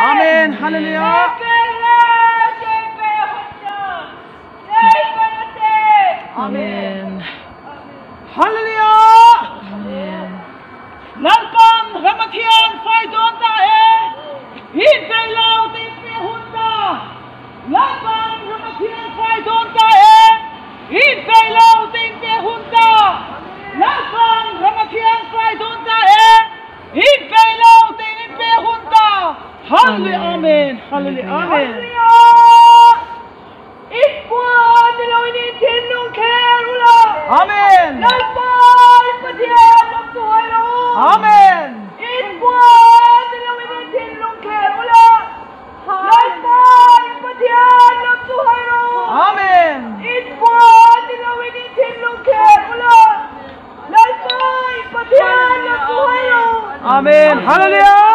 Amen. Hallelujah. Amen. Hallelujah. Amen. Lalpan Ramathian Faidonta Hin Veilau Tin Pe Hunta. Lalpan Ramathian Faidonta Hin Veilau Tin Pe Hunta. Lalpan Ramathian Faidonta Hin Veilau Tin Pe Hunta. Hallelujah. Amen. Hallelujah. Amen. Amen. Amen. Amen. Hallelujah.